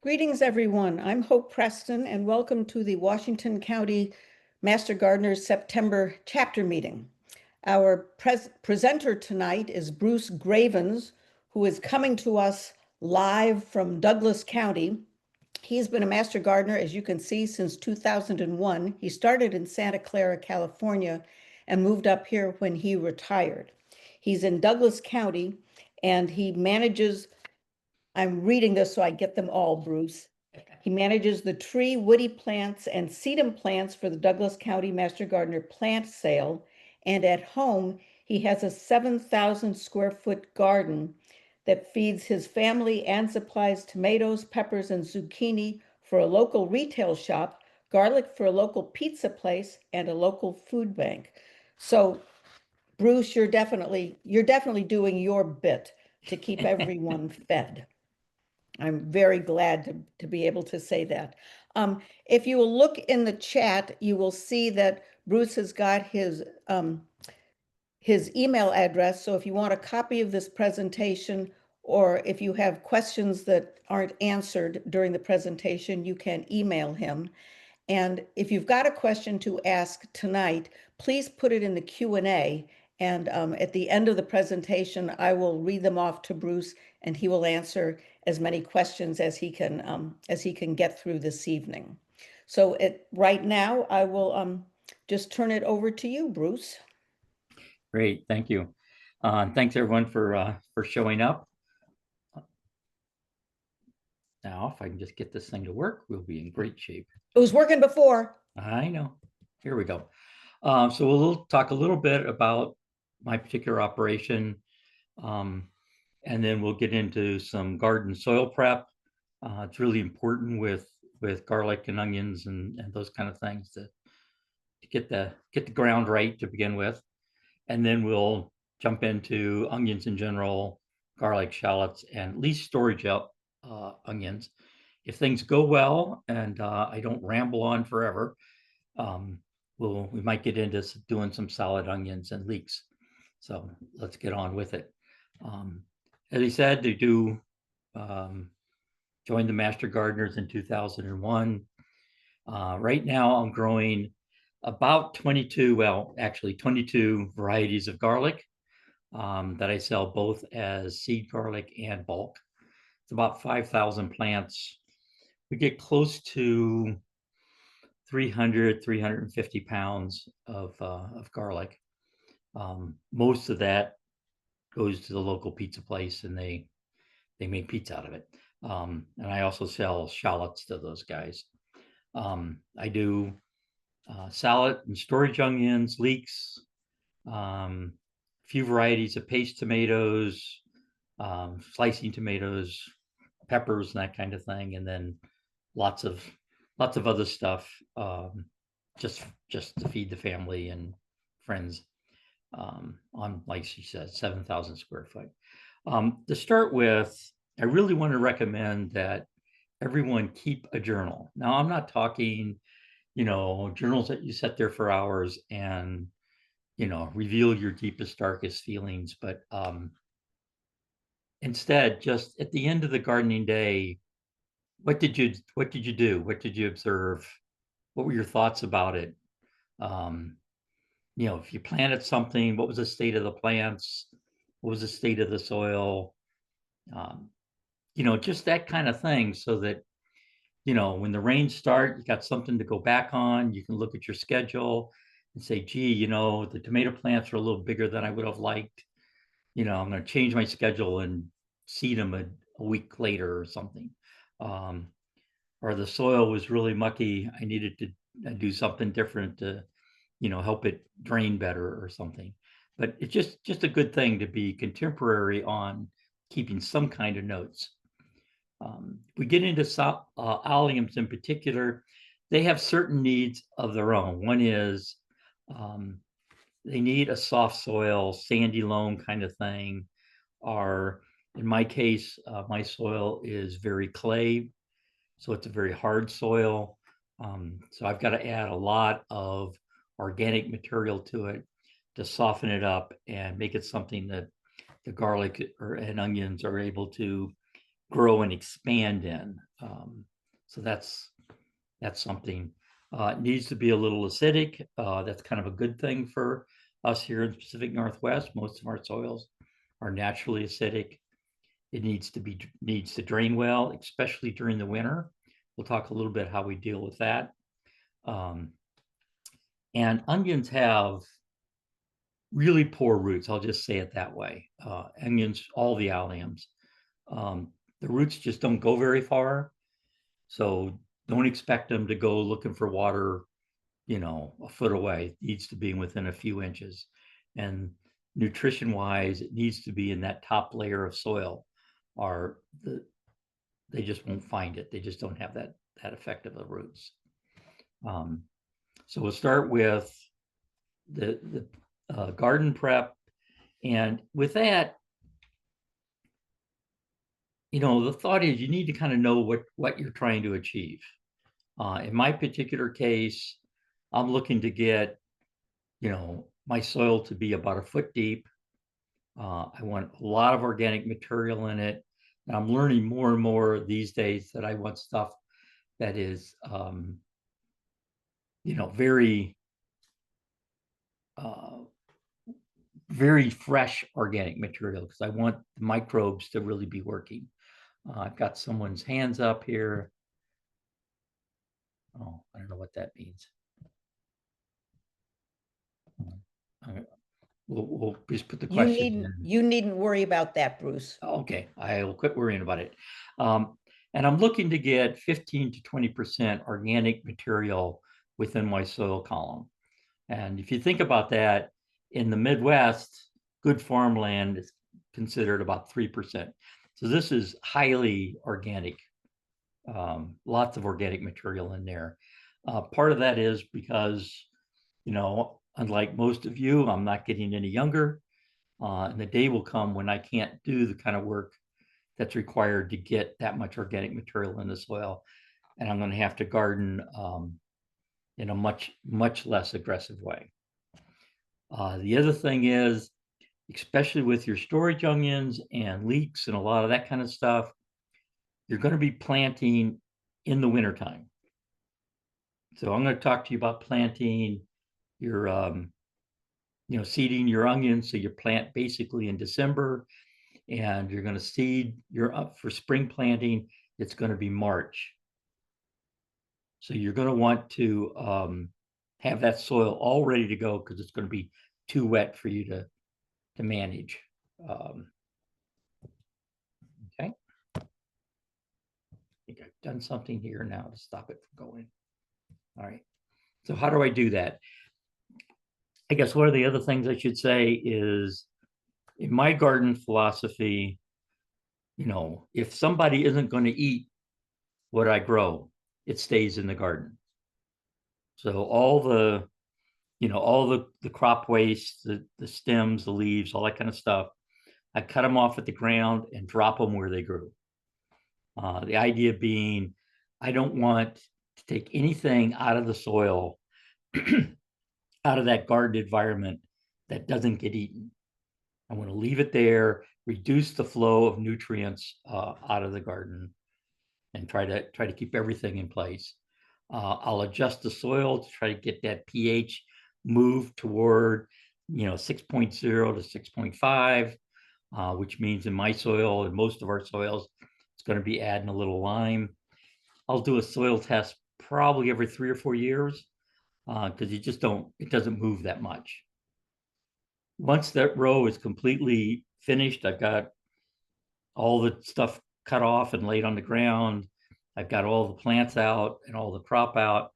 Greetings, everyone. I'm Hope Preston, and welcome to the Washington County Master Gardeners September chapter meeting. Our presenter tonight is Bruce Gravens, who is coming to us live from Douglas County. He's been a Master Gardener, as you can see, since 2001. He started in Santa Clara, California, and moved up here when he retired. He's in Douglas County, and he manages I'm reading this so I get them all, Bruce. He manages the tree, woody plants, and sedum plants for the Douglas County Master Gardener plant sale. And at home, he has a 7,000 square foot garden that feeds his family and supplies tomatoes, peppers, and zucchini for a local retail shop, garlic for a local pizza place, and a local food bank. So, Bruce, you're definitely doing your bit to keep everyone fed. I'm very glad to be able to say that. If you will look in the chat, you will see that Bruce has got his email address. So if you want a copy of this presentation, or if you have questions that aren't answered during the presentation, you can email him. And if you've got a question to ask tonight, please put it in the Q&A. And at the end of the presentation, I will read them off to Bruce, and he will answer as many questions as he can get through this evening. So right now, I will just turn it over to you, Bruce. Great, thank you. Thanks everyone for showing up. Now, if I can just get this thing to work, we'll be in great shape. It was working before. I know. Here we go. So we'll talk a little bit about my particular operation, and then we'll get into some garden soil prep. It's really important with garlic and onions and those kind of things to get the ground right to begin with. And then we'll jump into onions in general, garlic, shallots, and at least storage onions. If things go well and I don't ramble on forever, we might get into doing some salad onions and leeks. So let's get on with it. As he said, they do join the Master Gardeners in 2001. Right now I'm growing about 22 varieties of garlic that I sell both as seed garlic and bulk. It's about 5,000 plants. We get close to 350 pounds of garlic. Most of that goes to the local pizza place, and they make pizza out of it. And I also sell shallots to those guys. I do salad and storage onions, leeks, a few varieties of paste tomatoes, slicing tomatoes, peppers, and that kind of thing, and then lots of other stuff, just to feed the family and friends. On, like she said, 7,000 square foot. To start with, I really want to recommend that everyone keep a journal. Now, I'm not talking journals that you sit there for hours and reveal your deepest, darkest feelings, but instead, just at the end of the gardening day, what did you do? What did you observe? What were your thoughts about it? If you planted something, what was the state of the plants? What was the state of the soil? Just that kind of thing, so that when the rains start, you got something to go back on. You can look at your schedule and say, gee, the tomato plants are a little bigger than I would have liked. I'm going to change my schedule and seed them a week later or something. Or the soil was really mucky. I needed to do something different to, help it drain better or something. But it's just a good thing to be contemporary on keeping some kind of notes. We get into alliums in particular, they have certain needs of their own. One is they need a soft soil, sandy loam kind of thing. Or in my case, my soil is very clay, so it's a very hard soil. So I've got to add a lot of organic material to it to soften it up and make it something that the garlic and onions are able to grow and expand in. So that's something. It needs to be a little acidic. That's kind of a good thing for us here in the Pacific Northwest. Most of our soils are naturally acidic. It needs to drain well, especially during the winter. We'll talk a little bit how we deal with that. And onions have really poor roots. I'll just say it that way. Onions, all the alliums, the roots just don't go very far. So don't expect them to go looking for water, a foot away. It needs to be within a few inches. And nutrition wise, it needs to be in that top layer of soil, or they just won't find it. They just don't have that effect of the roots. So we'll start with the garden prep. And with that, the thought is you need to kind of know what you're trying to achieve. In my particular case, I'm looking to get, my soil to be about a foot deep. I want a lot of organic material in it. And I'm learning more and more these days that I want stuff that is, very, very fresh organic material, because I want the microbes to really be working. I've got someone's hands up here. Oh, I don't know what that means. We'll just put the question in. You needn't worry about that, Bruce. Okay, I'll quit worrying about it. And I'm looking to get 15 to 20% organic material within my soil column. And if you think about that, in the Midwest, good farmland is considered about 3%. So this is highly organic, lots of organic material in there. Part of that is because, unlike most of you, I'm not getting any younger. And the day will come when I can't do the kind of work that's required to get that much organic material in the soil. And I'm going to have to garden in a much, much less aggressive way. The other thing is, especially with your storage onions and leeks and a lot of that kind of stuff, you're going to be planting in the wintertime. So I'm going to talk to you about planting your, seeding your onions. So you plant basically in December, and you're going to seed your up for spring planting. It's going to be March. So you're going to want to have that soil all ready to go, because it's going to be too wet for you to manage. Okay. I think I've done something here now to stop it from going. All right. So how do I do that? I guess one of the other things I should say is, in my garden philosophy, if somebody isn't going to eat what I grow, it stays in the garden. So all the crop waste, the stems, the leaves, all that kind of stuff, I cut them off at the ground and drop them where they grew. The idea being, I don't want to take anything out of the soil, out of that garden environment, that doesn't get eaten. I want to leave it there, reduce the flow of nutrients out of the garden, and try to keep everything in place. I'll adjust the soil to try to get that pH moved toward 6.0 to 6.5, which means in my soil and most of our soils, it's going to be adding a little lime. I'll do a soil test probably every 3 or 4 years, because it doesn't move that much. Once that row is completely finished, I've got all the stuff cut off and laid on the ground. I've got all the plants out and all the crop out.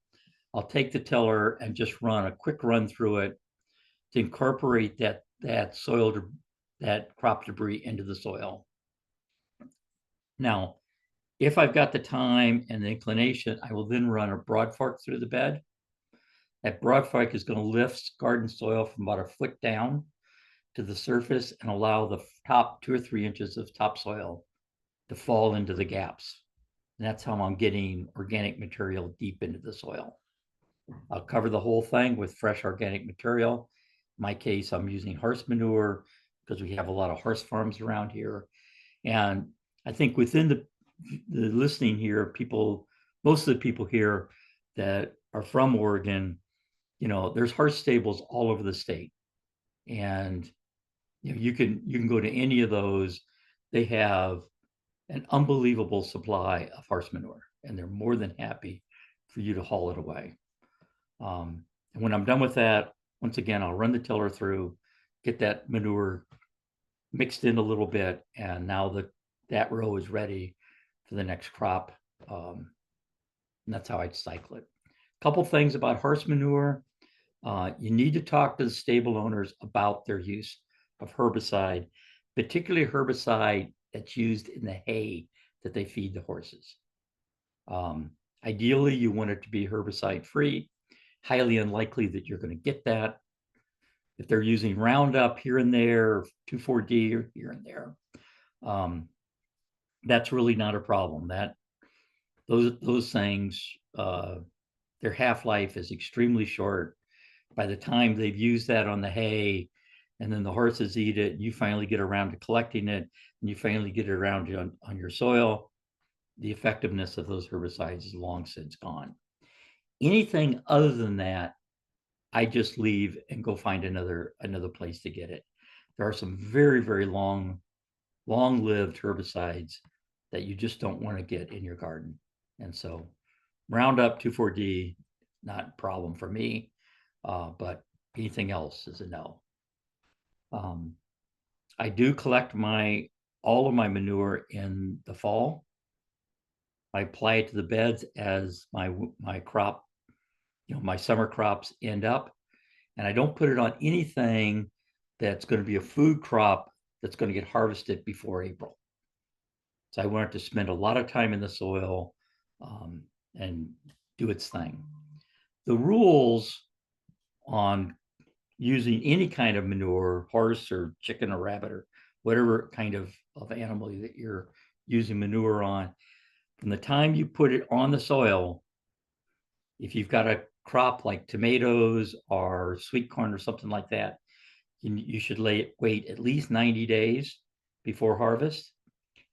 I'll take the tiller and just run a quick run through it to incorporate that soil, that crop debris into the soil. Now, if I've got the time and the inclination, I will then run a broad fork through the bed. That broad fork is going to lift garden soil from about a foot down to the surface and allow the top 2 or 3 inches of topsoil to fall into the gaps. And that's how I'm getting organic material deep into the soil. I'll cover the whole thing with fresh organic material. In my case, I'm using horse manure, because we have a lot of horse farms around here. And I think within the listening here, most of the people here that are from Oregon, there's horse stables all over the state, and you can go to any of those. They have an unbelievable supply of horse manure, and they're more than happy for you to haul it away. And when I'm done with that, once again, I'll run the tiller through, get that manure mixed in a little bit, and now that row is ready for the next crop. And that's how I'd cycle it. A couple things about horse manure. You need to talk to the stable owners about their use of herbicide, particularly herbicide that's used in the hay that they feed the horses. Ideally, you want it to be herbicide free. Highly unlikely that you're going to get that. If they're using Roundup here and there, 2,4-D here and there, that's really not a problem. Those things, their half-life is extremely short. By the time they've used that on the hay, and then the horses eat it, you finally get around to collecting it, and you finally get it around on your soil, the effectiveness of those herbicides is long since gone. Anything other than that, I just leave and go find another place to get it. There are some very, very long-lived herbicides that you just don't want to get in your garden. And so Roundup, 2,4-D, not a problem for me, but anything else is a no. I do collect all of my manure in the fall. I apply it to the beds as my crop, my summer crops end up, and I don't put it on anything that's going to be a food crop that's going to get harvested before April. So I want it to spend a lot of time in the soil and do its thing. The rules on using any kind of manure, horse or chicken or rabbit or whatever kind of animal that you're using manure on, from the time you put it on the soil, if you've got a crop like tomatoes or sweet corn or something like that, you should wait at least 90 days before harvest.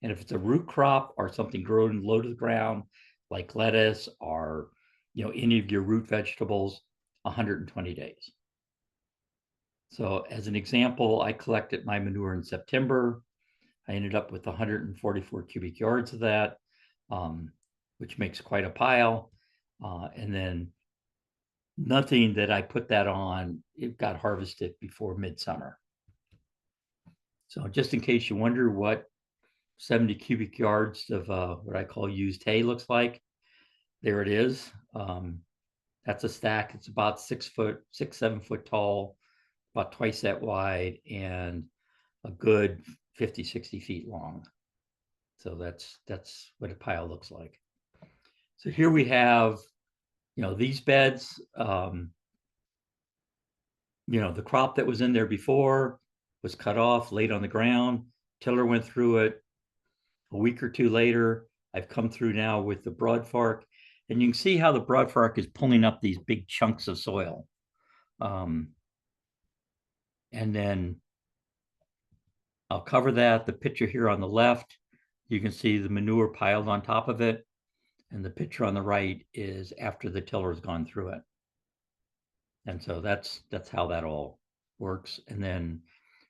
And if it's a root crop or something grown low to the ground, like lettuce or any of your root vegetables, 120 days. So as an example, I collected my manure in September. I ended up with 144 cubic yards of that, which makes quite a pile. And then nothing that I put that on, it got harvested before midsummer. So just in case you wonder what 70 cubic yards of what I call used hay looks like, there it is. That's a stack. It's about 7 foot tall, about twice that wide, and a good 50, 60 feet long. So that's what a pile looks like. So here we have, these beds, the crop that was in there before was cut off, laid on the ground. Tiller went through it. A week or two later, I've come through now with the broadfork, and you can see how the broadfork is pulling up these big chunks of soil. And then I'll cover that. The picture here on the left, you can see the manure piled on top of it. And the picture on the right is after the tiller has gone through it. And so that's how that all works. And then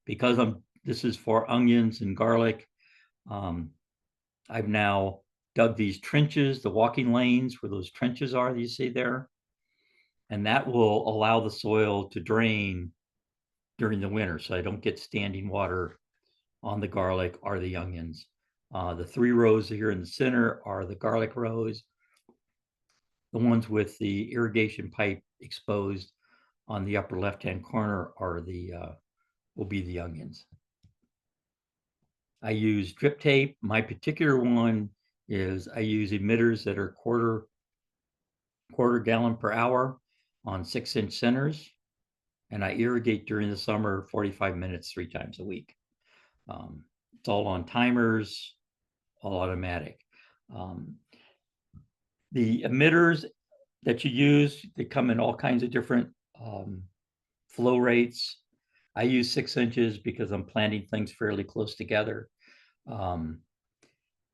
because this is for onions and garlic, I've now dug these trenches, the walking lanes where those trenches are that you see there. And that will allow the soil to drain during the winter, so I don't get standing water on the garlic or the onions. The 3 rows here in the center are the garlic rows. The ones with the irrigation pipe exposed on the upper left-hand corner will be the onions. I use drip tape. My particular one is I use emitters that are quarter gallon per hour on 6-inch centers, and I irrigate during the summer 45 minutes 3 times a week. It's all on timers, all automatic. The emitters that you use, they come in all kinds of different flow rates. I use 6 inches because I'm planting things fairly close together.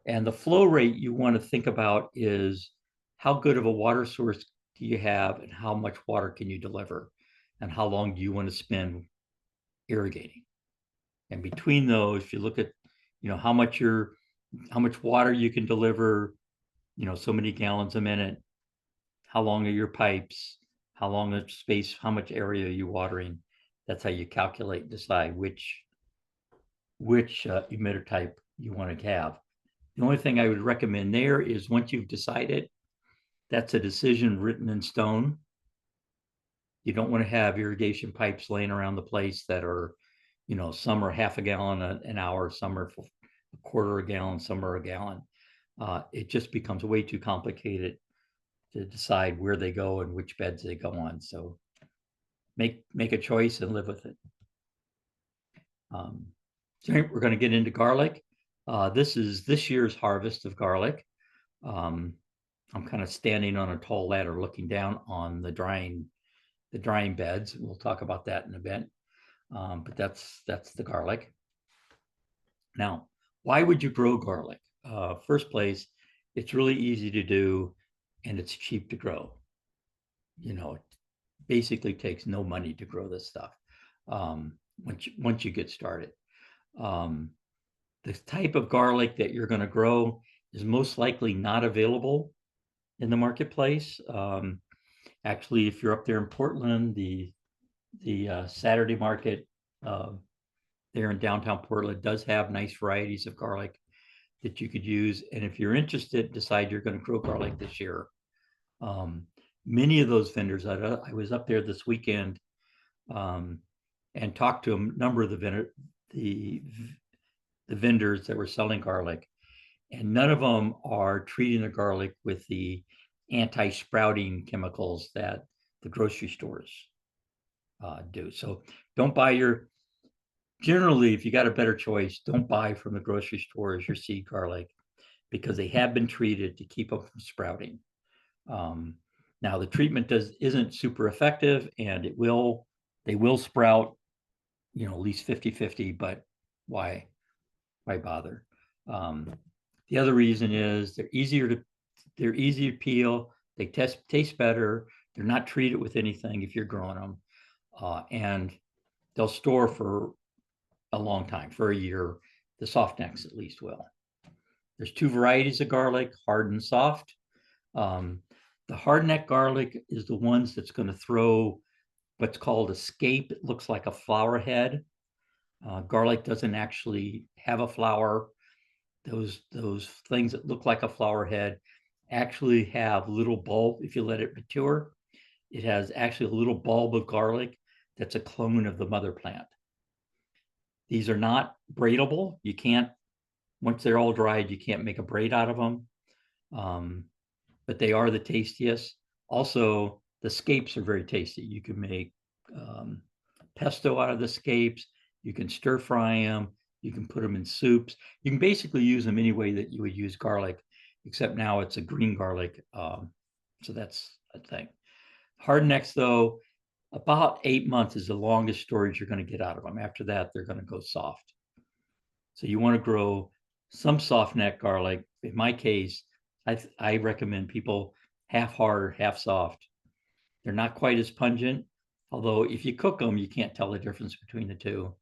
And the flow rate you want to think about is how good of a water source do you have and how much water can you deliver and how long do you want to spend irrigating. And between those, if you look at, how much water you can deliver, so many gallons a minute, how long are your pipes, how long of space, how much area are you watering. That's how you calculate and decide which emitter type you want to have. The only thing I would recommend there is once you've decided, that's a decision written in stone. You don't want to have irrigation pipes laying around the place that are, some are half a gallon an hour, some are a quarter a gallon, some are a gallon. It just becomes way too complicated to decide where they go and which beds they go on. So make a choice and live with it. So we're going to get into garlic. This is this year's harvest of garlic. I'm kind of standing on a tall ladder looking down on the drying beds. We'll talk about that in a bit. But that's the garlic. Now, why would you grow garlic? First place, it's really easy to do and it's cheap to grow. It basically takes no money to grow this stuff once you get started. The type of garlic that you're going to grow is most likely not available in the marketplace. Actually, if you're up there in Portland, the Saturday market there in downtown Portland does have nice varieties of garlic that you could use. And if you're interested, decide you're going to grow garlic this year. Many of those vendors, I was up there this weekend and talked to a number of the vendors that were selling garlic, and none of them are treating the garlic with the anti-sprouting chemicals that the grocery stores do. So don't buy generally, if you got a better choice, don't buy from the grocery stores your seed garlic because they have been treated to keep them from sprouting. Now the treatment isn't super effective and they will sprout, at least 50-50, but why bother? The other reason is they're easier to peel. They taste better. They're not treated with anything if you're growing them, and they'll store for a long time, for a year. The soft necks at least will. There's two varieties of garlic, hard and soft. The hard neck garlic is the ones that's going to throw what's called a scape. It looks like a flower head. Garlic doesn't actually have a flower. Those things that look like a flower head actually have little bulb. If you let it mature, it has actually a little bulb of garlic that's a clone of the mother plant. These are not braidable. You can't, once they're all dried, you can't make a braid out of them. But they are the tastiest. Also, the scapes are very tasty. You can make pesto out of the scapes. You can stir fry them. You can put them in soups. You can basically use them any way that you would use garlic, except now it's a green garlic. So that's a thing. Hard necks, though, about 8 months is the longest storage you're going to get out of them. After that, they're going to go soft. So you want to grow some soft neck garlic. In my case, I recommend people half hard, half soft. They're not quite as pungent, although if you cook them, you can't tell the difference between the two.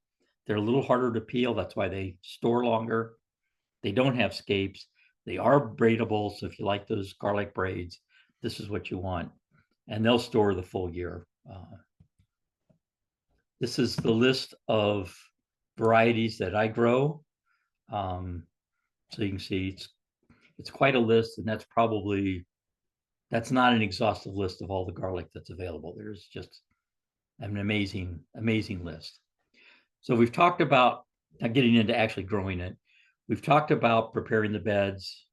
They're a little harder to peel. That's why they store longer. They don't have scapes. They are braidable. So if you like those garlic braids, this is what you want. And they'll store the full year. This is the list of varieties that I grow. So you can see it's quite a list, and that's not an exhaustive list of all the garlic that's available. There's just an amazing list. So we've talked about getting into actually growing it. We've talked about preparing the beds.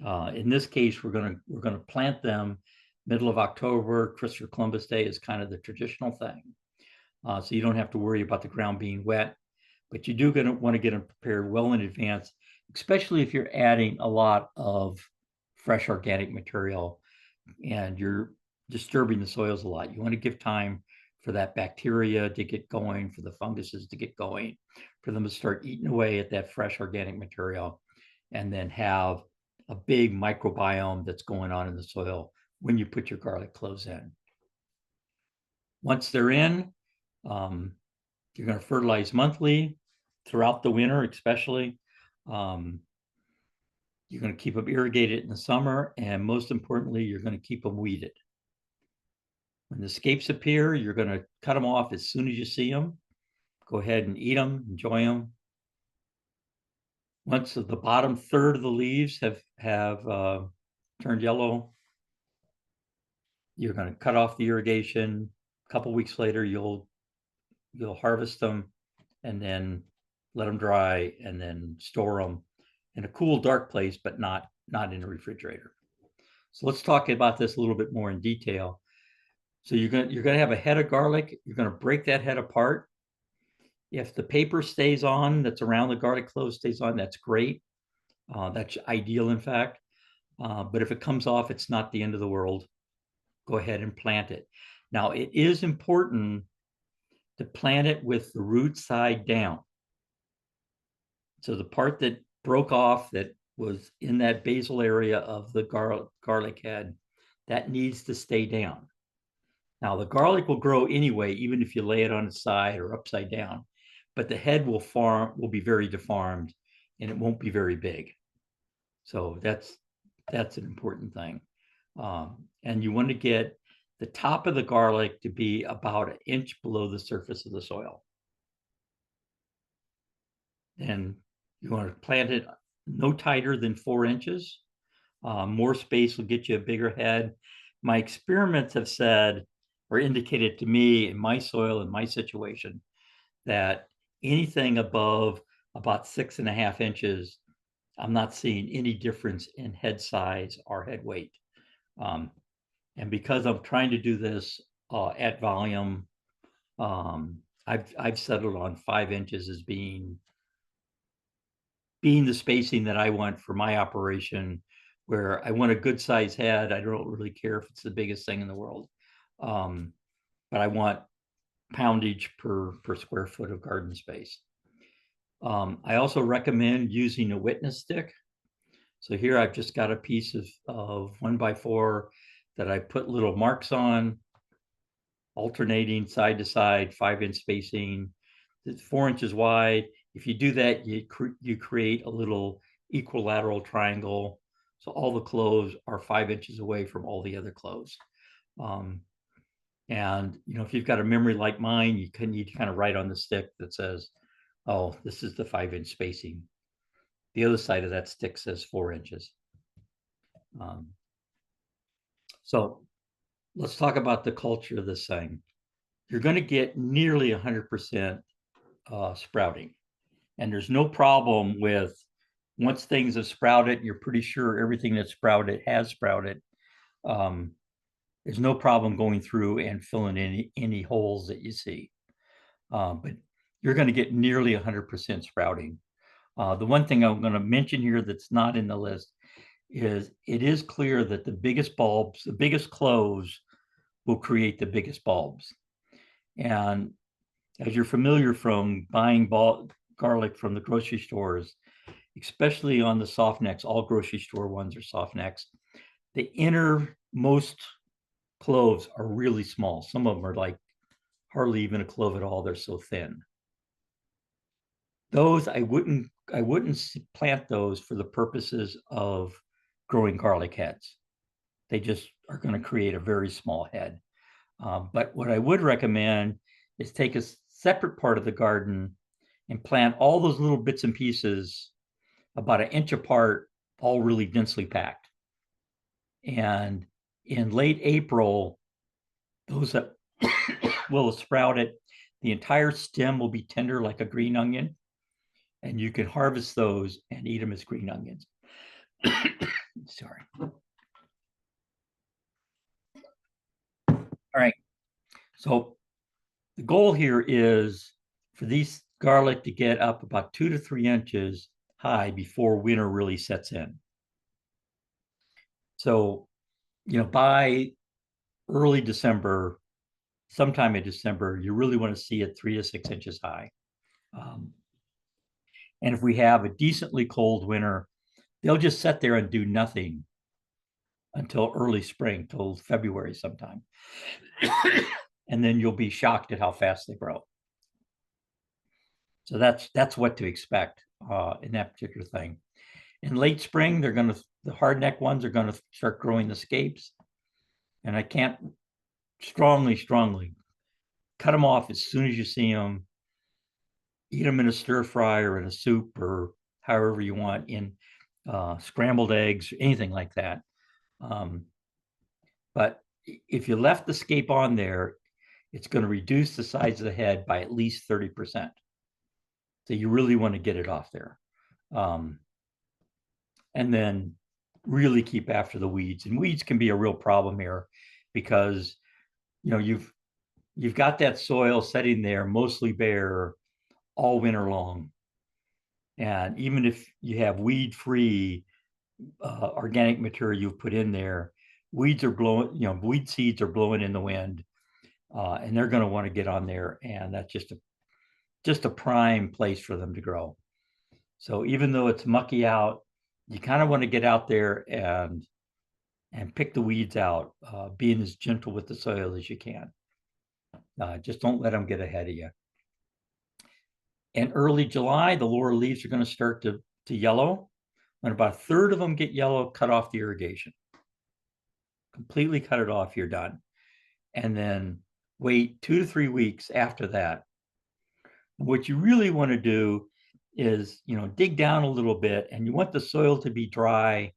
In this case, we're gonna plant them middle of October. Christopher Columbus Day is kind of the traditional thing, so you don't have to worry about the ground being wet. But you do want to get them prepared well in advance, especially if you're adding a lot of fresh organic material and you're disturbing the soils a lot. You want to give time for that bacteria to get going, for the funguses to get going, for them to start eating away at that fresh organic material. and then have a big microbiome that's going on in the soil when you put your garlic cloves in. Once they're in, you're going to fertilize monthly throughout the winter, especially. You're going to keep them irrigated in the summer, and most importantly, you're going to keep them weeded. When the scapes appear, you're going to cut them off as soon as you see them. Go ahead and eat them, enjoy them. Once the bottom third of the leaves have turned yellow, you're going to cut off the irrigation. A couple weeks later, you'll harvest them and then let them dry and then store them in a cool, dark place, but not in a refrigerator. So let's talk about this a little bit more in detail. So you're going to have a head of garlic. You're going to break that head apart. If the paper stays on, that's around the garlic clove stays on, that's great. That's ideal, in fact. But if it comes off, it's not the end of the world. Go ahead and plant it. Now, it is important to plant it with the root side down. So the part that broke off that was in that basal area of the garlic head, that needs to stay down. Now, the garlic will grow anyway, even if you lay it on its side or upside down, but the head will be very deformed and it won't be very big. So that's an important thing. And you want to get the top of the garlic to be about an inch below the surface of the soil. And you want to plant it no tighter than 4 inches. More space will get you a bigger head. My experiments have said or indicated to me in my soil, in my situation, that anything above about 6.5 inches, I'm not seeing any difference in head size or head weight. And because I'm trying to do this at volume, I've settled on 5 inches as being the spacing that I want for my operation, where I want a good size head. I don't really care if it's the biggest thing in the world, but I want poundage per square foot of garden space. I also recommend using a witness stick. So here I've just got a piece of 1x4 that I put little marks on, alternating side to side, 5-inch spacing. It's 4 inches wide. If you do that, you create a little equilateral triangle. So all the cloves are 5 inches away from all the other cloves. And if you've got a memory like mine, you need to kind of write on the stick that says, oh, this is the 5-inch spacing. The other side of that stick says 4 inches. So let's talk about the culture of this thing. You're going to get nearly 100% sprouting. And there's no problem with once things have sprouted, you're pretty sure everything that's sprouted has sprouted. There's no problem going through and filling any holes that you see. But you're going to get nearly 100% sprouting. The one thing I'm going to mention here that's not in the list is it is clear that the biggest bulbs, the biggest cloves will create the biggest bulbs. And as you're familiar from buying garlic from the grocery stores, especially on the soft necks, all grocery store ones are soft necks. The innermost cloves are really small. Some of them are like hardly even a clove at all. They're so thin. Those I wouldn't plant those for the purposes of growing garlic heads. They just are going to create a very small head. But what I would recommend is take a separate part of the garden and plant all those little bits and pieces about 1 inch apart, all really densely packed. And in late April, those that will have sprouted, the entire stem will be tender like a green onion, and you can harvest those and eat them as green onions. Sorry. All right. So the goal here is for these garlic to get up about 2 to 3 inches high before winter really sets in. So, by early December, sometime in December, you really want to see it 3 to 6 inches high. And if we have a decently cold winter, they'll just sit there and do nothing until early spring, till February sometime. And then you'll be shocked at how fast they grow. So that's what to expect in that particular thing. In late spring, the hardneck ones are gonna start growing the scapes, and I can't strongly cut them off as soon as you see them. Eat them in a stir fry or in a soup or however you want, in scrambled eggs, anything like that. But if you left the scape on there, it's going to reduce the size of the head by at least 30%. So you really want to get it off there. And then really keep after the weeds. And weeds can be a real problem here because you've got that soil sitting there mostly bare all winter long. And even if you have weed-free organic material you've put in there, weeds are blowing, weed seeds are blowing in the wind, and they're going to want to get on there, and that's just a prime place for them to grow. So even though it's mucky out, you kind of want to get out there and pick the weeds out, being as gentle with the soil as you can. Just don't let them get ahead of you. In early July, the lower leaves are going to start to yellow. When about a third of them get yellow, cut off the irrigation. Completely cut it off, you're done. And then wait 2 to 3 weeks after that. What you really want to do is, dig down a little bit, and you want the soil to be dry,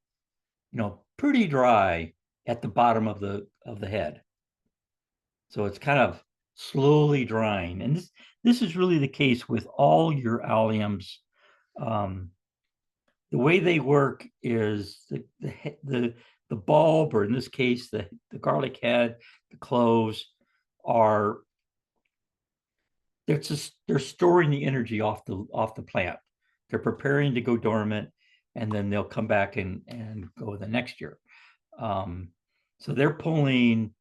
pretty dry at the bottom of the head. So it's kind of slowly drying. And this is really the case with all your alliums. The way they work is the bulb, or in this case, the garlic head, the cloves, they're storing the energy off the plant. They're preparing to go dormant, and then they'll come back and go the next year. So they're pulling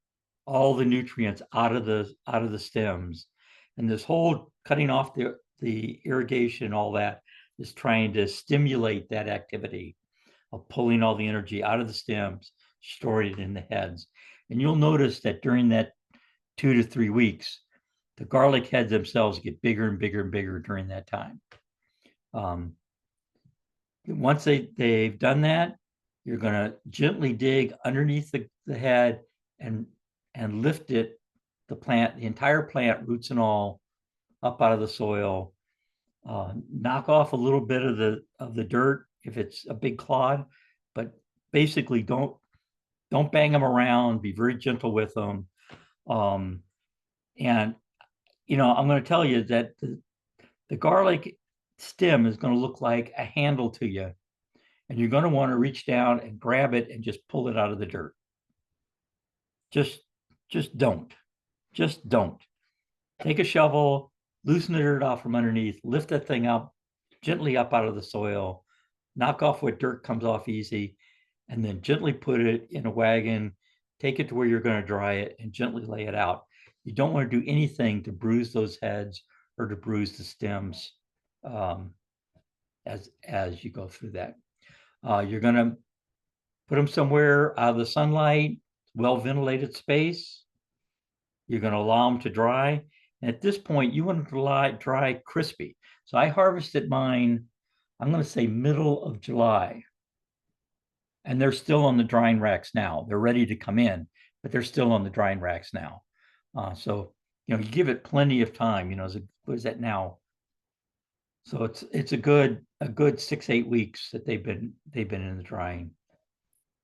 all the nutrients out of the stems, and this whole cutting off the irrigation, all that, is trying to stimulate that activity of pulling all the energy out of the stems, storing it in the heads. And you'll notice that during that 2 to 3 weeks, the garlic heads themselves get bigger and bigger and bigger during that time. Once they've done that, you're going to gently dig underneath the head and lift it, the entire plant, roots and all, up out of the soil. Knock off a little bit of the dirt if it's a big clod, but basically don't bang them around. Be very gentle with them. And I'm going to tell you that the garlic stem is going to look like a handle to you, and you're going to want to reach down and grab it and just pull it out of the dirt. Just don't. Just don't. Take a shovel, loosen the dirt off from underneath, lift that thing up, gently up out of the soil, knock off what dirt comes off easy, and then gently put it in a wagon, take it to where you're going to dry it, and gently lay it out. You don't want to do anything to bruise those heads or to bruise the stems as you go through that. You're going to put them somewhere out of the sunlight, well-ventilated space. You're going to allow them to dry. And at this point, you want to dry crispy. So I harvested mine, I'm going to say middle of July. And they're still on the drying racks now. They're ready to come in, but they're still on the drying racks now. So you give it plenty of time. What is that now? So it's a good 6-8 weeks that they've been in the drying.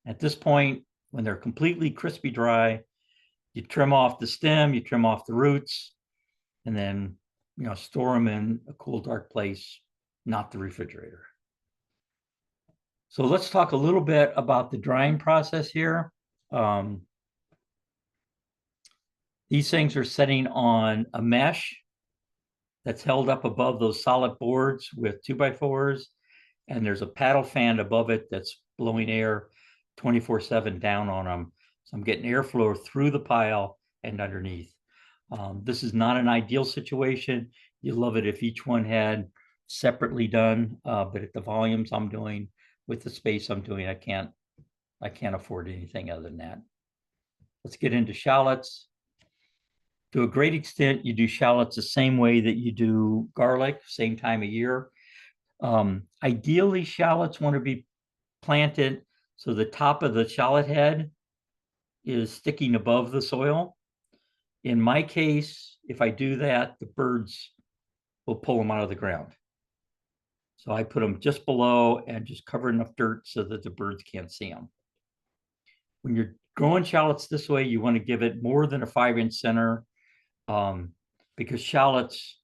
At this point, when they're completely crispy dry, you trim off the stem, you trim off the roots, and then store them in a cool, dark place, not the refrigerator. So let's talk a little bit about the drying process here. These things are sitting on a mesh that's held up above those solid boards with 2x4s, and there's a paddle fan above it that's blowing air 24/7 down on them. So I'm getting airflow through the pile and underneath. This is not an ideal situation. You'd love it if each one had separately done, but at the volumes I'm doing, with the space I'm doing, I can't afford anything other than that. Let's get into shallots. To a great extent, you do shallots the same way that you do garlic, same time of year. Ideally, shallots want to be planted so the top of the shallot head is sticking above the soil. In my case, if I do that, the birds will pull them out of the ground. So I put them just below and just cover enough dirt so that the birds can't see them. When you're growing shallots this way, you want to give it more than a 5-inch center, because shallots,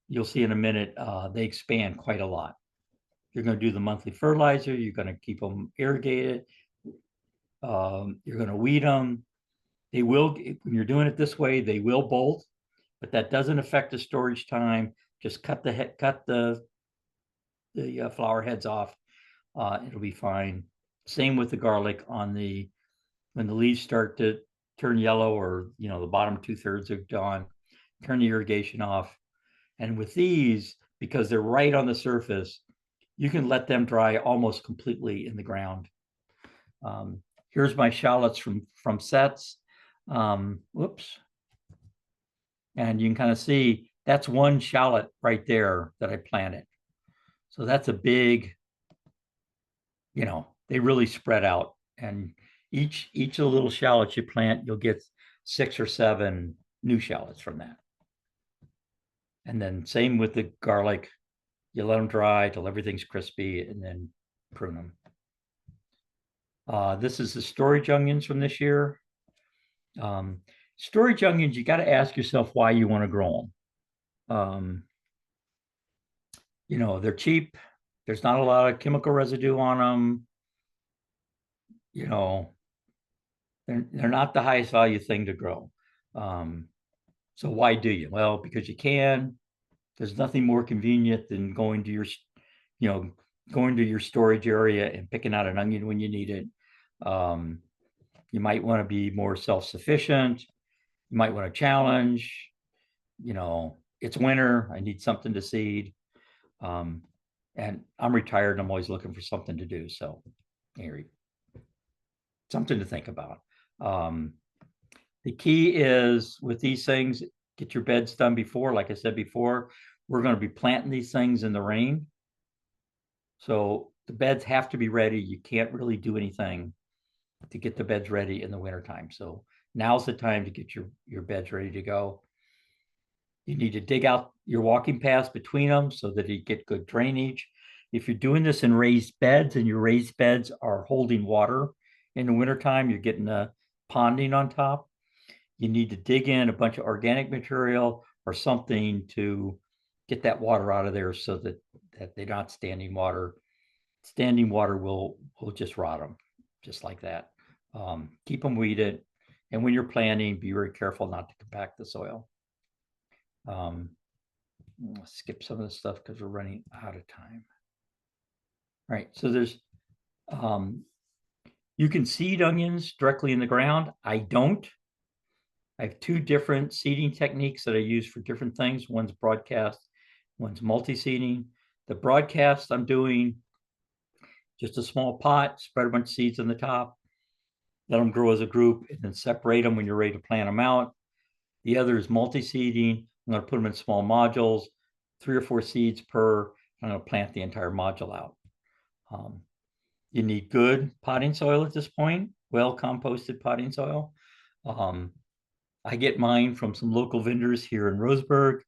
you'll see in a minute, they expand quite a lot. You're going to do the monthly fertilizer. You're going to keep them irrigated. You're going to weed them. They will, when you're doing it this way, they will bolt, but that doesn't affect the storage time. Just cut the flower heads off. It'll be fine. Same with the garlic when the leaves start to turn yellow, or the bottom 2/3 are gone, turn the irrigation off. And with these, because they're right on the surface, you can let them dry almost completely in the ground. Here's my shallots from sets. Whoops. And you can kind of see that's one shallot right there that I planted. So that's a big, they really spread out. And each of the little shallots you plant, you'll get 6 or 7 new shallots from that. And then same with the garlic, you let them dry till everything's crispy and then prune them. This is the storage onions from this year. Storage onions, you got to ask yourself why you want to grow them. They're cheap. There's not a lot of chemical residue on them. They're not the highest value thing to grow. So why do you? Well, because you can. There's nothing more convenient than going to your storage area and picking out an onion when you need it. You might want to be more self-sufficient. You might want to challenge. It's winter. I need something to seed. And I'm retired and I'm always looking for something to do. So something to think about. The key is with these things, get your beds done before. Like I said before, we're going to be planting these things in the rain. So the beds have to be ready. You can't really do anything to get the beds ready in the wintertime. So now's the time to get your beds ready to go. You need to dig out your walking paths between them so that you get good drainage. If you're doing this in raised beds and your raised beds are holding water in the wintertime, you're getting a ponding on top. You need to dig in a bunch of organic material or something to get that water out of there so that they're not standing water. Standing water will just rot them, just like that. Keep them weeded. And when you're planting, be very careful not to compact the soil. Let's skip some of this stuff because we're running out of time. All right, so there's, you can seed onions directly in the ground. I don't. I have 2 different seeding techniques that I use for different things. One's broadcast, one's multi-seeding. The broadcast I'm doing just a small pot, spread a bunch of seeds on the top, let them grow as a group, and then separate them when you're ready to plant them out. The other is multi-seeding. I'm going to put them in small modules, 3 or 4 seeds per. I'm going to plant the entire module out. You need good potting soil at this point, well composted potting soil. I get mine from some local vendors here in Roseburg.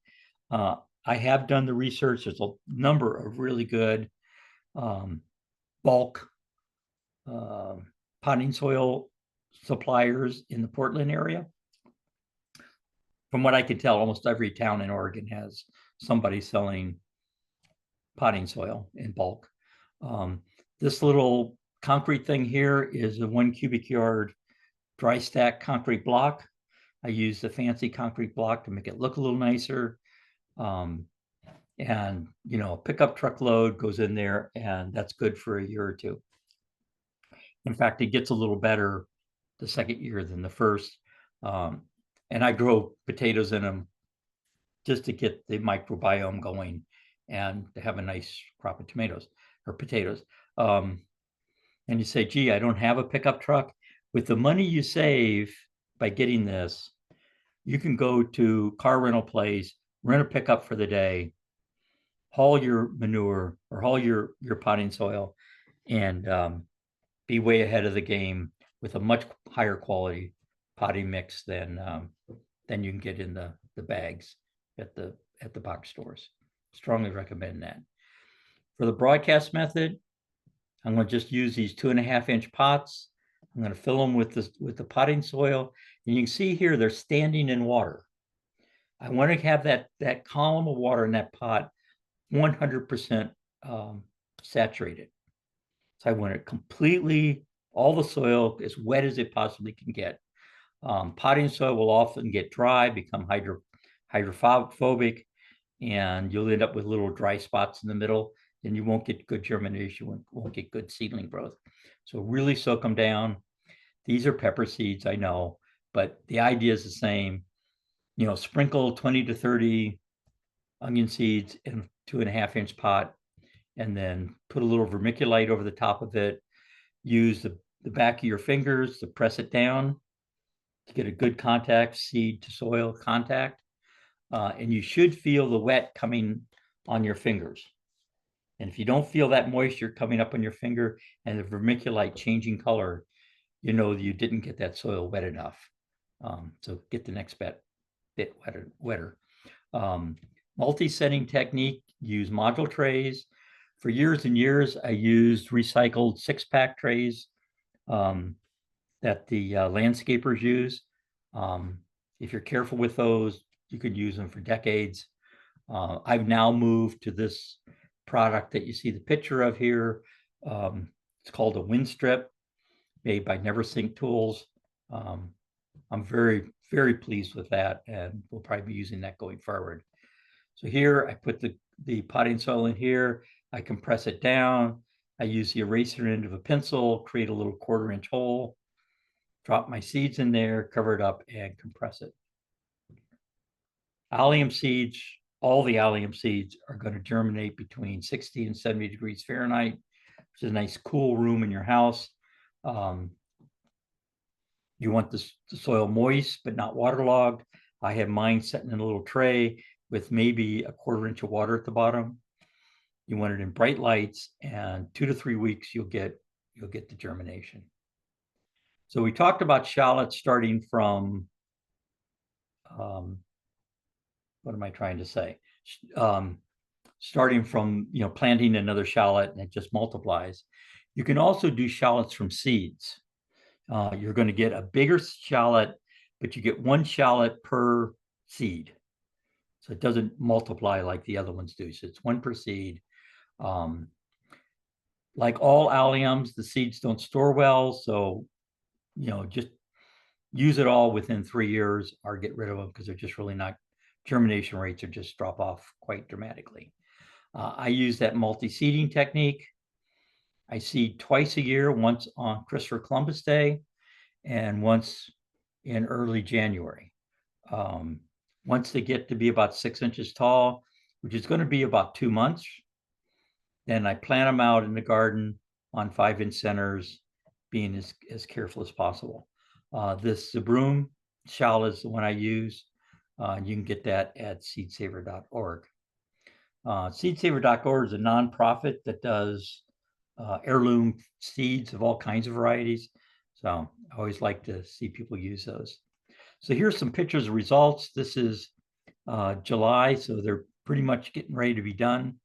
I have done the research. There's a number of really good bulk potting soil suppliers in the Portland area. From what I can tell, almost every town in Oregon has somebody selling potting soil in bulk. This little concrete thing here is a 1 cubic yard dry stack concrete block. I use the fancy concrete block to make it look a little nicer. And, pickup truck load goes in there, and that's good for a year or 2. In fact, it gets a little better the second year than the first. And I grow potatoes in them just to get the microbiome going and to have a nice crop of tomatoes or potatoes. and you say, gee, I don't have a pickup truck. With the money you save by getting this, you can go to car rental place, rent a pickup for the day, haul your manure or haul your potting soil, and be way ahead of the game with a much higher quality potting mix than you can get in the bags at the box stores. Strongly recommend that. For the broadcast method, I'm going to just use these 2.5-inch pots. I'm going to fill them with the potting soil, and you can see here they're standing in water. I want to have that column of water in that pot 100% saturated. So I want it completely, all the soil as wet as it possibly can get. Potting soil will often get dry, become hydrophobic, and you'll end up with little dry spots in the middle, and you won't get good germination, won't get good seedling growth. So really soak them down. These are pepper seeds, I know, but the idea is the same. Sprinkle 20 to 30 onion seeds in a 2.5-inch pot, and then put a little vermiculite over the top of it. Use the back of your fingers to press it down to get a good contact, seed to soil contact. And you should feel the wet coming on your fingers. And if you don't feel that moisture coming up on your finger and the vermiculite changing color, you know you didn't get that soil wet enough. So get the next bit wetter. Multi-setting technique, use module trays. For years and years, I used recycled 6-pack trays that the landscapers use. If you're careful with those, you could use them for decades. I've now moved to this product that you see the picture of here. It's called a wind strip, made by NeverSink Tools. I'm very, very pleased with that, and we'll probably be using that going forward. So here I put the potting soil in here. I compress it down. I use the eraser end of a pencil, create a little 1/4-inch hole, drop my seeds in there, cover it up, and compress it. Allium seeds, all the allium seeds are going to germinate between 60 and 70 degrees Fahrenheit, which is a nice cool room in your house. You want the soil moist but not waterlogged. I have mine set in a little tray with maybe a 1/4 inch of water at the bottom. You want it in bright lights, and 2 to 3 weeks you'll get the germination. So we talked about shallots starting from what am I trying to say? Starting from planting another shallot and it just multiplies. You can also do shallots from seeds. You're going to get a bigger shallot, but you get 1 shallot per seed. So it doesn't multiply like the other ones do. So it's 1 per seed. Like all alliums, the seeds don't store well. So, just use it all within 3 years or get rid of them because they're just really not, germination rates are just drop off quite dramatically. I use that multi-seeding technique. I seed twice a year, once on Christopher Columbus Day and once in early January. Once they get to be about 6 inches tall, which is going to be about 2 months, then I plant them out in the garden on 5-inch centers, being as careful as possible. This Zabroom shallot is the one I use. You can get that at seedsaver.org. Seedsaver.org is a nonprofit that does heirloom seeds of all kinds of varieties. So I always like to see people use those. So here's some pictures of results. This is July, so they're pretty much getting ready to be done.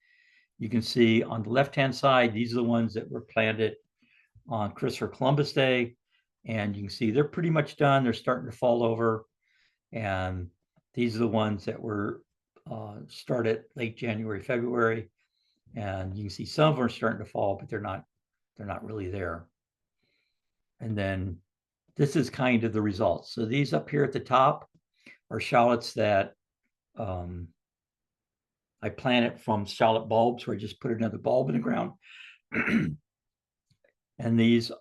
You can see on the left-hand side, these are the ones that were planted on Christopher Columbus Day. And you can see they're pretty much done. They're starting to fall over. And these are the ones that were started late January, February. And you can see some of them are starting to fall, but they're not really there. And then this is kind of the results. So these up here at the top are shallots that I planted from shallot bulbs, where I just put another bulb in the ground. And these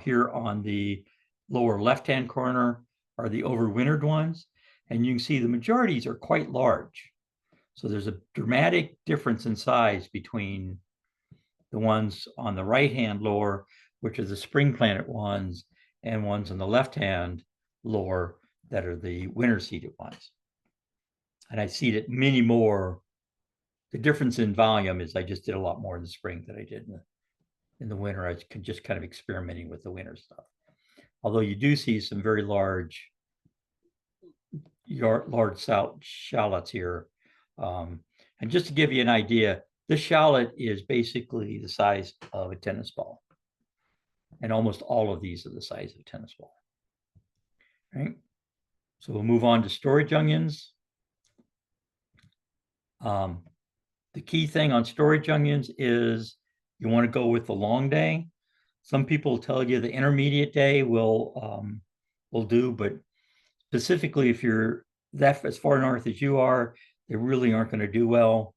here on the lower left-hand corner are the overwintered ones. And you can see the majorities are quite large. So there's a dramatic difference in size between the ones on the right-hand lower, which are the spring planted ones, and ones on the left-hand lower that are the winter seeded ones. And I seeded many more. The difference in volume is I just did a lot more in the spring than I did in the winter. I could just kind of experimenting with the winter stuff. Although you do see some very large shallots here. And just to give you an idea, this shallot is basically the size of a tennis ball. And almost all of these are the size of a tennis ball. Right? So we'll move on to storage onions. The key thing on storage onions is you want to go with the long day. Some people tell you the intermediate day will do, but specifically if you're that as far north as you are, they really aren't going to do well,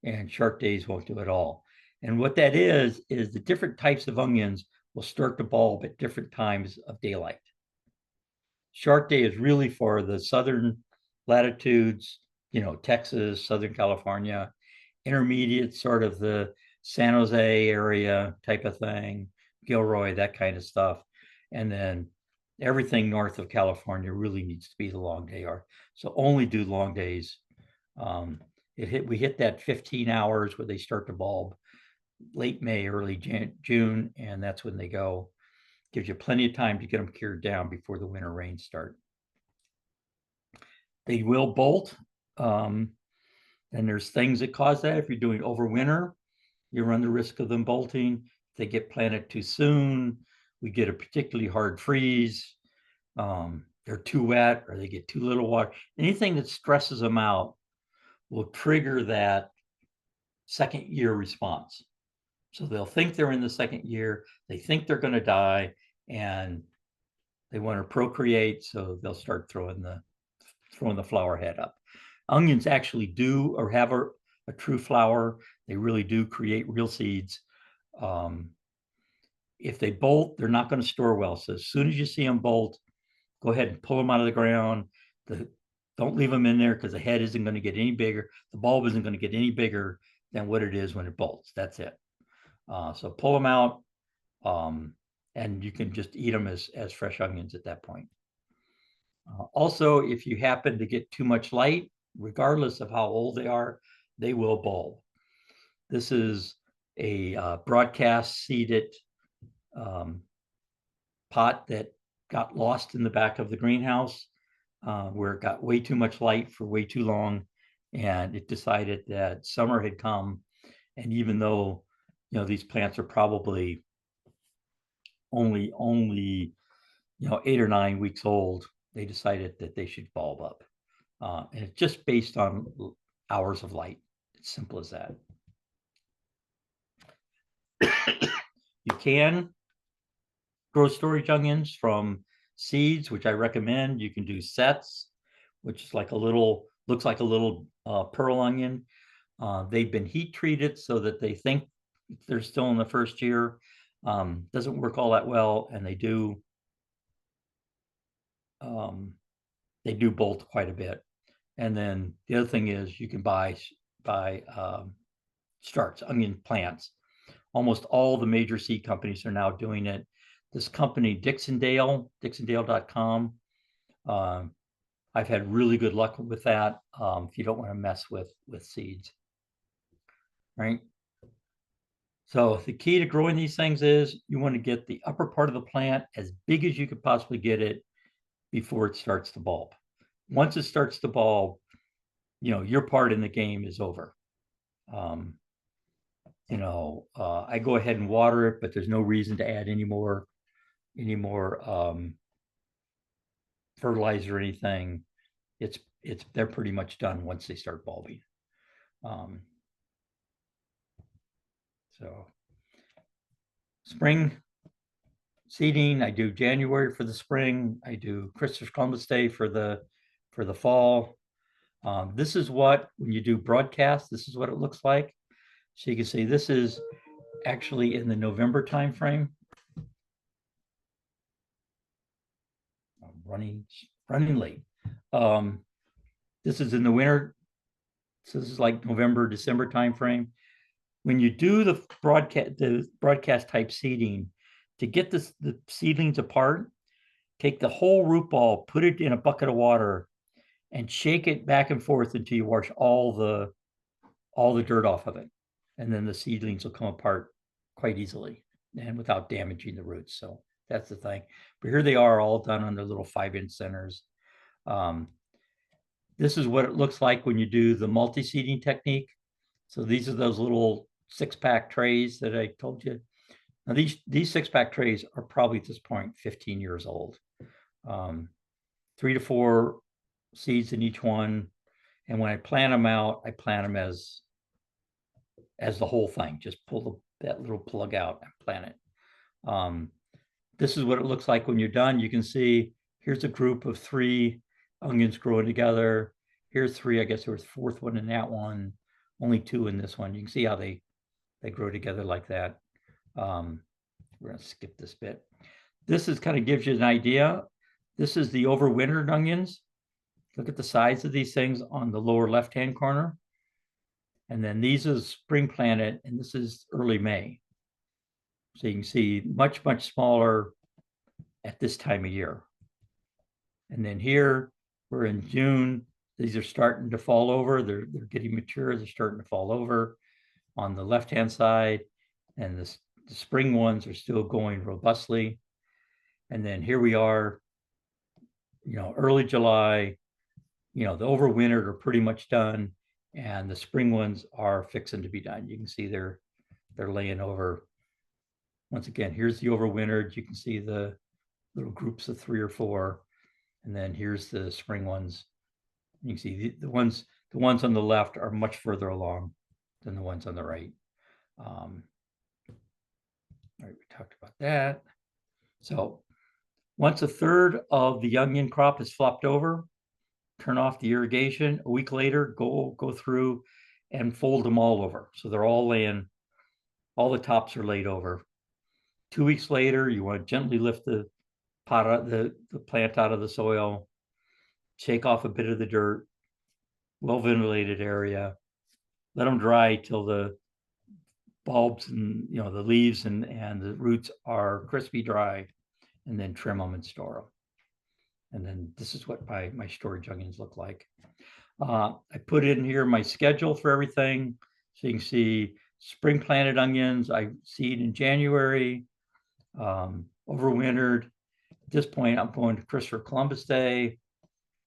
and short days won't do at all. And what that is the different types of onions will start to bulb at different times of daylight. Short day is really for the southern latitudes, Texas, Southern California. Intermediate, sort of the San Jose area type of thing, Gilroy, that kind of stuff. And then everything north of California really needs to be the long day. So only do long days. We hit that 15 hours where they start to bulb late May, early June, and that's when they go. Gives you plenty of time to get them cured down before the winter rains start. They will bolt. And there's things that cause that. If you're doing overwinter, you run the risk of them bolting. If they get planted too soon, we get a particularly hard freeze. They're too wet or they get too little water. Anything that stresses them out will trigger that second year response. So they'll think they're in the second year, they think they're going to die, and they want to procreate, so they'll start throwing the flower head up. Onions actually do or have a true flower. They really do create real seeds. If they bolt, they're not going to store well. So as soon as you see them bolt, go ahead and pull them out of the ground. Don't leave them in there because the head isn't going to get any bigger. The bulb isn't going to get any bigger than what it is when it bolts. That's it. So pull them out, and you can just eat them as fresh onions at that point. Also, if you happen to get too much light, regardless of how old they are, they will bulb. This is a broadcast seeded pot that got lost in the back of the greenhouse where it got way too much light for way too long, and it decided that summer had come, and even though these plants are probably only 8 or 9 weeks old, they decided that they should bulb up. And it's just based on hours of light. It's simple as that. You can grow storage onions from seeds, which I recommend. You can do sets, which is looks like a little pearl onion. They've been heat treated so that they think they're still in the first year. Doesn't work all that well, and they do bolt quite a bit. And then the other thing is you can buy starts, onion plants. Almost all the major seed companies are now doing it. This company, Dixondale.com, I've had really good luck with that if you don't want to mess with seeds, right? So the key to growing these things is you want to get the upper part of the plant as big as you could possibly get it before it starts to bulb. Once it starts to bulb, your part in the game is over. I go ahead and water it, but there's no reason to add any more fertilizer or anything. They're pretty much done once they start bulbing. So spring seeding, I do January for the spring. I do Christopher Columbus Day for the fall. This is what, when you do broadcast, this is what it looks like. So you can see this is actually in the November timeframe. I'm running late. This is in the winter. So this is like November, December timeframe. When you do the broadcast type seeding, To get the seedlings apart, take the whole root ball, put it in a bucket of water, and shake it back and forth until you wash all the dirt off of it. And then the seedlings will come apart quite easily and without damaging the roots. So that's the thing. But here they are all done on their little 5-inch centers. This is what it looks like when you do the multi-seeding technique. So these are those little 6-pack trays that I told you. Now these 6-pack trays are probably at this point 15 years old. 3 to 4 seeds in each one. And when I plant them out, I plant them as the whole thing. Just pull that little plug out and plant it. This is what it looks like when you're done. You can see here's a group of 3 onions growing together. Here's 3. I guess there was a 4th one in that one. Only 2 in this one. You can see how they grow together like that. We're going to skip this bit. This is kind of gives you an idea. This is the overwintered onions. Look at the size of these things on the lower left-hand corner. And then these is spring planted, and this is early May. So you can see much, much smaller at this time of year. And then here we're in June. These are starting to fall over. They're getting mature. They're starting to fall over on the left-hand side. And the spring ones are still going robustly. And then here we are, early July, the overwintered are pretty much done. And the spring ones are fixing to be done. You can see they're laying over. Once again, here's the overwintered. You can see the little groups of 3 or 4. And then here's the spring ones. You can see the ones on the left are much further along than the ones on the right. All right, we talked about that. So once a third of the onion crop is flopped over, turn off the irrigation. A week later, go through and fold them all over. So they're all laying, all the tops are laid over. 2 weeks later, you want to gently lift the pot out, the plant out of the soil, shake off a bit of the dirt, well ventilated area, let them dry till the bulbs and the leaves and the roots are crispy dry, and then trim them and store them. And then this is what my storage onions look like. I put in here my schedule for everything. So you can see spring planted onions, I seed in January, overwintered. At this point, I'm going to Christopher Columbus Day.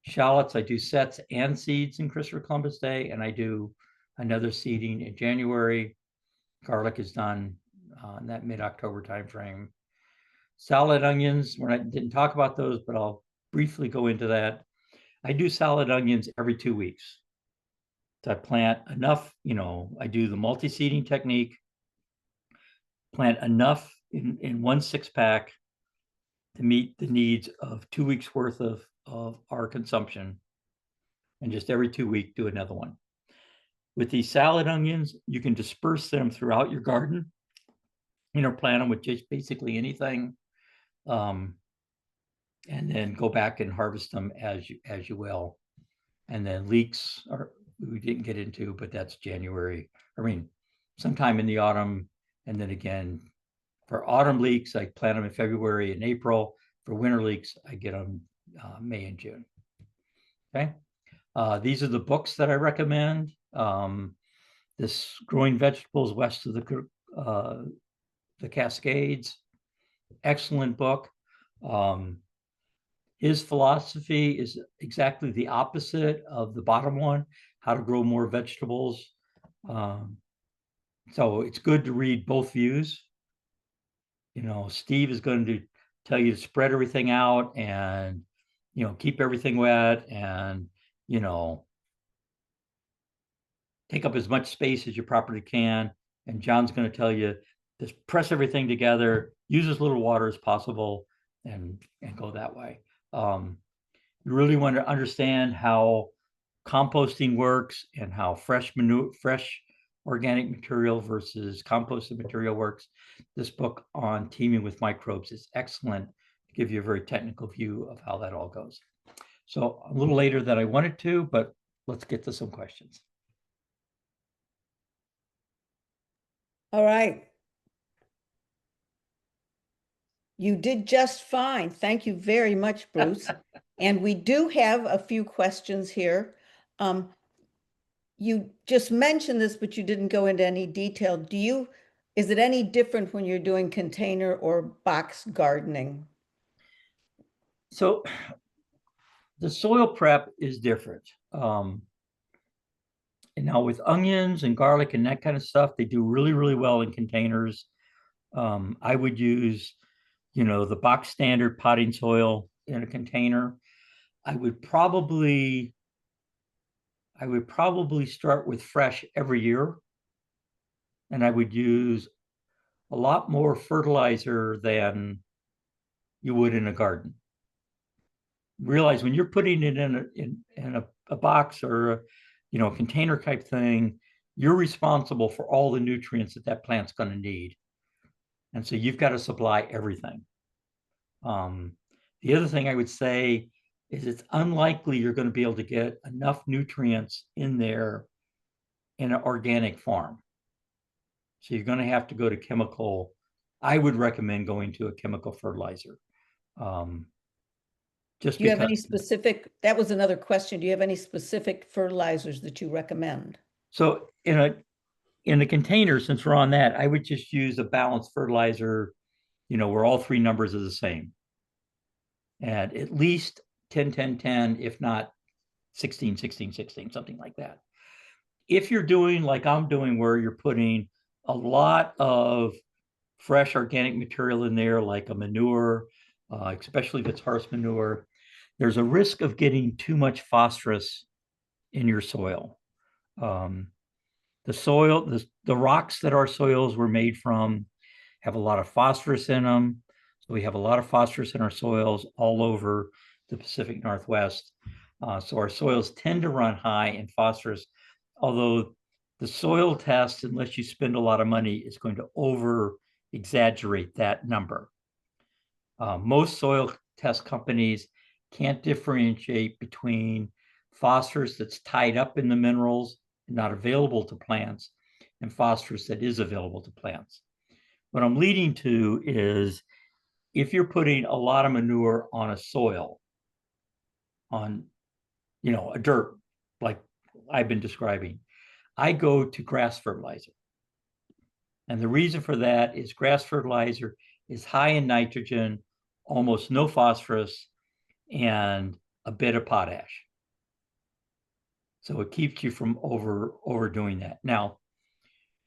Shallots, I do sets and seeds in Christopher Columbus Day, and I do another seeding in January. Garlic is done in that mid-October timeframe. Salad onions, didn't talk about those, but I'll briefly go into that. I do salad onions every 2 weeks. So I plant enough, I do the multi-seeding technique, plant enough in 1 6-pack to meet the needs of 2 weeks worth of our consumption. And just every 2 weeks, do another one. With these salad onions, you can disperse them throughout your garden, plant them with just basically anything. And then go back and harvest them as you will. And then leeks we didn't get into, but that's January. Sometime in the autumn. And then again, for autumn leeks, I plant them in February and April. For winter leeks, I get them May and June. Okay. These are the books that I recommend. This Growing Vegetables West of the Cascades, excellent book. His philosophy is exactly the opposite of the bottom one, how to grow more vegetables. So it's good to read both views. Steve is going to tell you to spread everything out and, keep everything wet and, take up as much space as you properly can. And John's going to tell you, just press everything together, use as little water as possible, and go that way. You really want to understand how composting works and how fresh organic material versus composted material works. This book on teaming with microbes is excellent to give you a very technical view of how that all goes. So a little later than I wanted to, but let's get to some questions. All right. You did just fine. Thank you very much, Bruce. And we do have a few questions here. Um, you just mentioned this, but you didn't go into any detail. Is it any different when you're doing container or box gardening? So the soil prep is different. And now with onions and garlic and that kind of stuff, they do really, really well in containers. I would use, the box standard potting soil in a container. I would probably start with fresh every year, and I would use a lot more fertilizer than you would in a garden. Realize when you're putting it in a box or a container type thing, you're responsible for all the nutrients that plant's going to need, and so you've got to supply everything. The other thing I would say is it's unlikely you're going to be able to get enough nutrients in there in an organic farm. So you're going to have to go to chemical. I would recommend going to a chemical fertilizer. Just Do you have any because. that was another question. Do you have any specific fertilizers that you recommend? So in a container, since we're on that, I would just use a balanced fertilizer, where all three numbers are the same. And at least 10, 10, 10, if not 16, 16, 16, something like that. If you're doing like I'm doing, where you're putting a lot of fresh organic material in there, like a manure, especially if it's horse manure, there's a risk of getting too much phosphorus in your soil. Um, the rocks that our soils were made from have a lot of phosphorus in them. So we have a lot of phosphorus in our soils all over the Pacific Northwest. So our soils tend to run high in phosphorus, although the soil test, unless you spend a lot of money, is going to over exaggerate that number. Most soil test companies can't differentiate between phosphorus that's tied up in the minerals and not available to plants and phosphorus that is available to plants. What I'm leading to is, if you're putting a lot of manure on a soil, on a dirt like I've been describing, I go to grass fertilizer. And the reason for that is grass fertilizer is high in nitrogen, almost no phosphorus, and a bit of potash. So it keeps you from overdoing that. Now,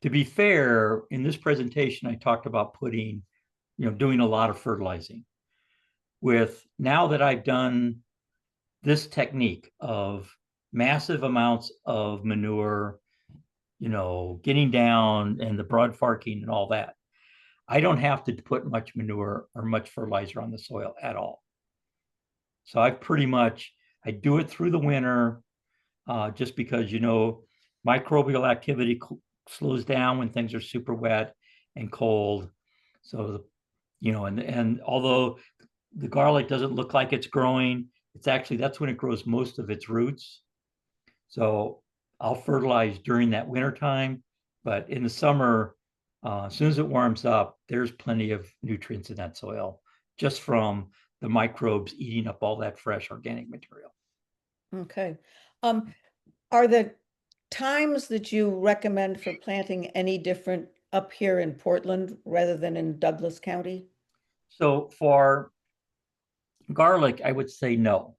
to be fair, in this presentation, I talked about doing a lot of fertilizing. Now that I've done this technique of massive amounts of manure, getting down and the broad farking and all that, I don't have to put much manure or much fertilizer on the soil at all. So I do it through the winter, just because, microbial activity slows down when things are super wet and cold. So, and although the garlic doesn't look like it's growing, that's when it grows most of its roots. So I'll fertilize during that winter time, but in the summer, as soon as it warms up, there's plenty of nutrients in that soil just from the microbes eating up all that fresh organic material. Okay. Are the times that you recommend for planting any different up here in Portland rather than in Douglas County? So for garlic, I would say no.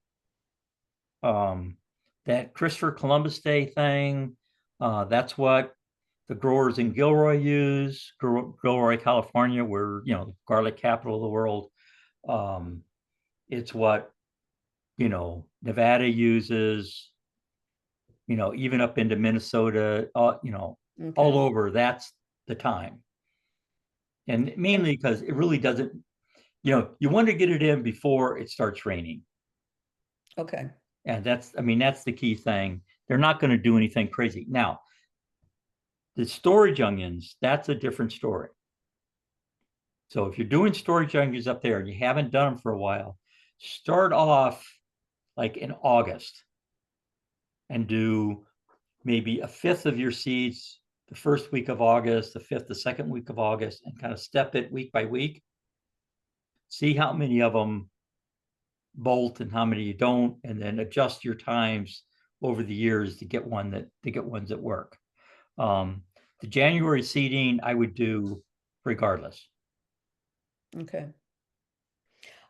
That Christopher Columbus Day thing, that's what the growers in Gilroy use, Gilroy, California, where, the garlic capital of the world. It's what, Nevada uses, even up into Minnesota, all Okay. over, that's the time. And mainly because it really doesn't, you want to get it in before it starts raining. Okay. And that's the key thing. They're not going to do anything crazy. Now, the storage onions, that's a different story. So if you're doing storage onions up there and you haven't done them for a while, start off like in August and do maybe a fifth of your seeds the first week of August, the fifth, the second week of August, and kind of step it week by week. see how many of them bolt and how many you don't, and then adjust your times over the years to get ones that work. The January seeding I would do regardless. Okay.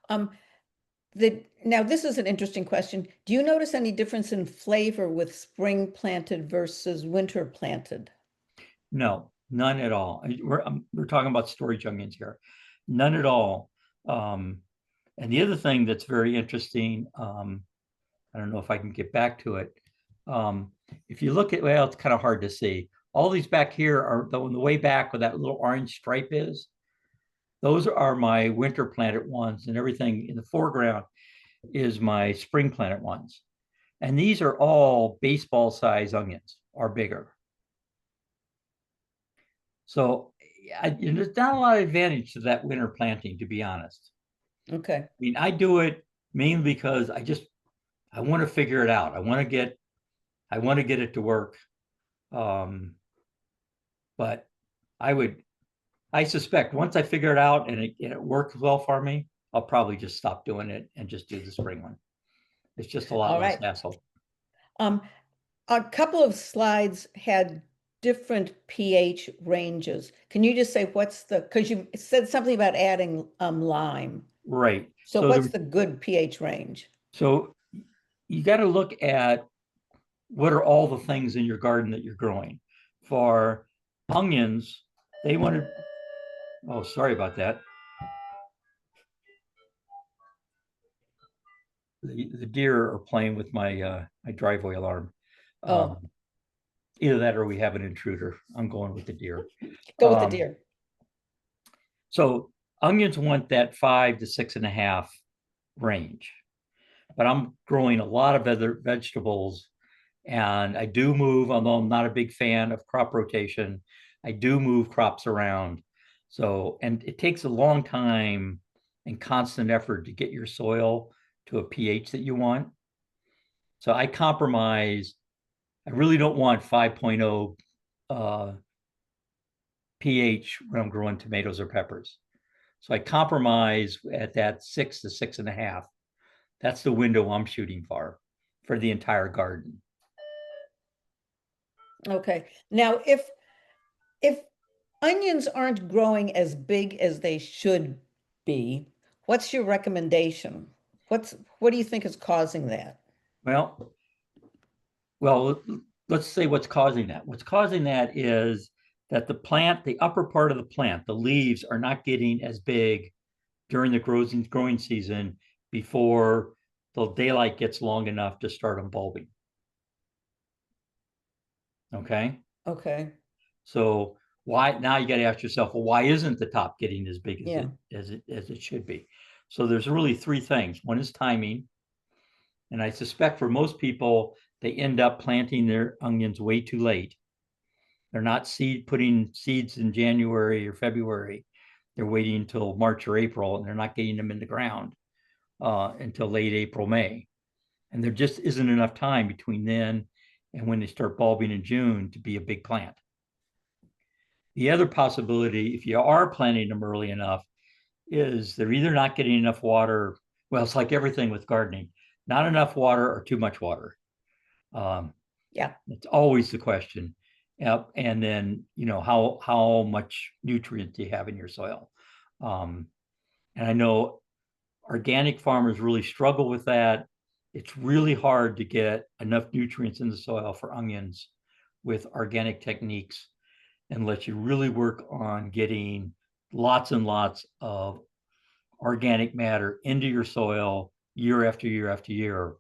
Now this is an interesting question. Do you notice any difference in flavor with spring planted versus winter planted? No, none at all. We're talking about storage onions here. None at all. And the other thing that's very interesting, I don't know if I can get back to it. If you look at, well, it's kind of hard to see. All these back here are the way back where that little orange stripe is. Those are my winter planted ones, and everything in the foreground is my spring planted ones. And these are all baseball size onions or bigger. So there's not a lot of advantage to that winter planting, to be honest. Okay. I mean, I do it mainly because I want to figure it out. I want to get it to work. But I suspect once I figure it out and it works well for me, I'll probably just stop doing it and just do the spring one. It's just a lot All less right. hassle. A couple of slides had different pH ranges. Can you just say because you said something about adding lime. Right. So what's the good pH range? So you got to look at what are all the things in your garden that you're growing. For onions, they wanted, oh, sorry about that. The deer are playing with my driveway alarm. Oh, Either that or we have an intruder. I'm going with the deer. go with the deer. So onions want that 5 to 6.5 range, but I'm growing a lot of other vegetables, and I do move, although I'm not a big fan of crop rotation, I do move crops around. So, and it takes a long time and constant effort to get your soil to a pH that you want. So I compromise. I really don't want 5.0 pH when I'm growing tomatoes or peppers. So I compromise at that 6 to 6.5. That's the window I'm shooting for the entire garden. Okay. Now, if onions aren't growing as big as they should be, what's your recommendation? What do you think is causing that? Well, well, let's say what's causing that. What's causing that is that the upper part of the plant, the leaves are not getting as big during the growing season before the daylight gets long enough to start them bulbing. Okay. Okay. So why now you got to ask yourself, well, why isn't the top getting as big Yeah. as it should be? So there's really three things. One is timing, and I suspect for most people they end up planting their onions way too late. They're not putting seeds in January or February. They're waiting until March or April, and they're not getting them in the ground until late April, May. And there just isn't enough time between then and when they start bulbing in June to be a big plant. The other possibility, if you are planting them early enough, is they're either not getting enough water. Well, it's like everything with gardening, not enough water or too much water. Yeah. It's always the question. And then, how much nutrient do you have in your soil? And I know organic farmers really struggle with that. It's really hard to get enough nutrients in the soil for onions with organic techniques unless you really work on getting lots and lots of organic matter into your soil year after year after year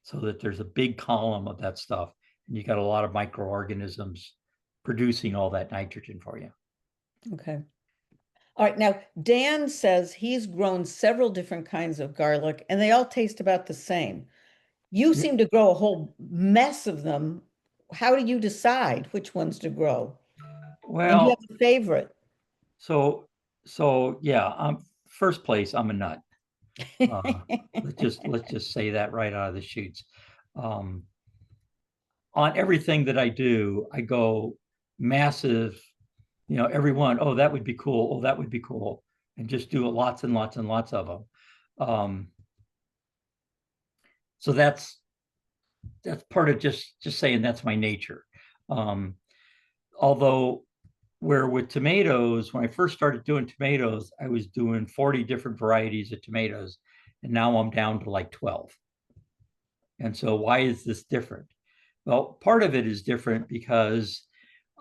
so that there's a big column of that stuff and you got a lot of microorganisms producing all that nitrogen for you. Okay. All right. Now, Dan says he's grown several different kinds of garlic and they all taste about the same. You seem to grow a whole mess of them. How do you decide which ones to grow? And do you Well, have a favorite? so yeah, first place, I'm a nut. Let's just say that right out of the chutes. Um, on everything that I do, I go massive, everyone, oh, that would be cool. Oh, that would be cool. and just do lots and lots and lots of them. So that's part of just saying that's my nature. Although where with tomatoes, when I first started doing tomatoes, I was doing 40 different varieties of tomatoes, and now I'm down to like 12. And so why is this different? Well, part of it is different because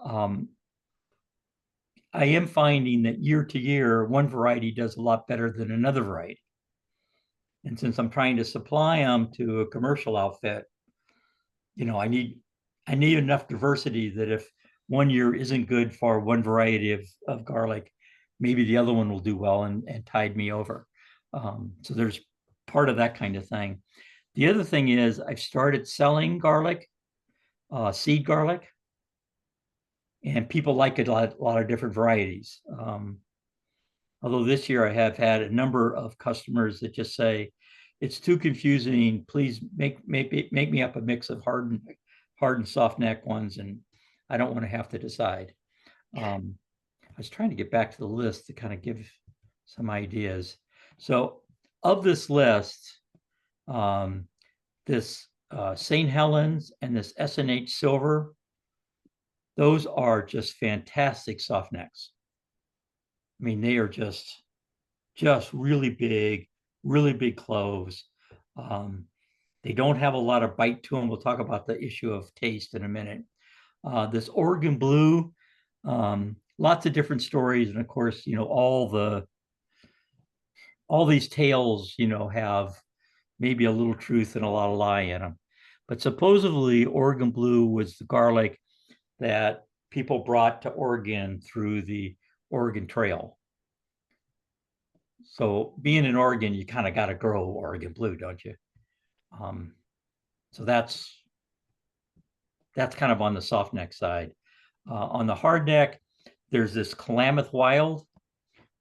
I am finding that year to year, one variety does a lot better than another variety. And since I'm trying to supply them to a commercial outfit, I need enough diversity that if one year isn't good for one variety of garlic, maybe the other one will do well and tide me over. So there's part of that kind of thing. The other thing is I've started selling garlic, seed garlic, and people like it a lot of different varieties. Although this year I have had a number of customers that just say, it's too confusing. Please make me up a mix of hard and soft neck ones, and I don't want to have to decide. I was trying to get back to the list to kind of give some ideas. So of this list, this St. Helens and this S&H Silver, those are just fantastic soft necks. I mean, they are just really big cloves. They don't have a lot of bite to them. We'll talk about the issue of taste in a minute. This Oregon Blue, lots of different stories, and of course, all these tales, have maybe a little truth and a lot of lie in them. But supposedly, Oregon Blue was the garlic that people brought to Oregon through the Oregon Trail. So being in Oregon, you kind of got to grow Oregon Blue, don't you? So that's kind of on the soft neck side. On the hard neck, there's this Klamath Wild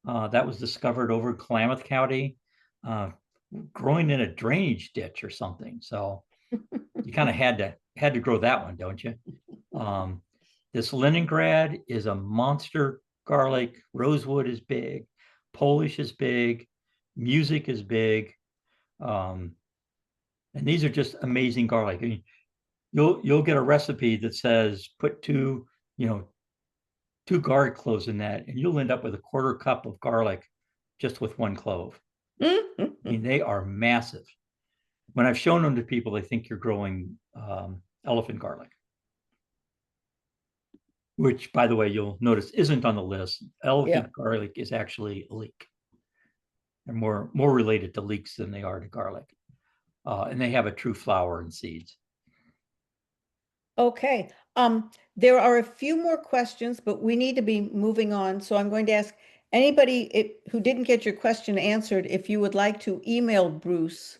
that was discovered over in Klamath County, growing in a drainage ditch or something. So you kind of had to grow that one, don't you? This Leningrad is a monster garlic. Rosewood is big. Polish is big. Music is big. And these are just amazing garlic. I mean, you'll get a recipe that says put two garlic cloves in that, and you'll end up with a quarter cup of garlic just with one clove. I mean, they are massive. When I've shown them to people, they think you're growing elephant garlic, which, by the way, you'll notice isn't on the list. Elephant garlic is actually a leek. They're more related to leeks than they are to garlic. And they have a true flower and seeds. Okay. There are a few more questions, but we need to be moving on. So I'm going to ask anybody who didn't get your question answered, if you would like to email Bruce.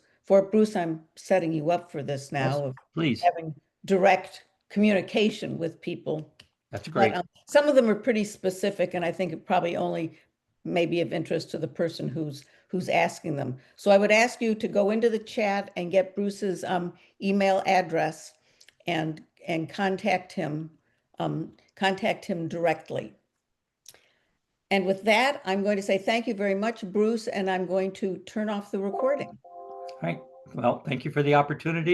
Bruce, I'm setting you up for this now. Yes, of please. having direct communication with people. That's great. But, some of them are pretty specific, and I think it probably only may be of interest to the person who's asking them. So I would ask you to go into the chat and get Bruce's email address and contact him directly. And with that, I'm going to say thank you very much, Bruce, and I'm going to turn off the recording. All right. Well, thank you for the opportunity.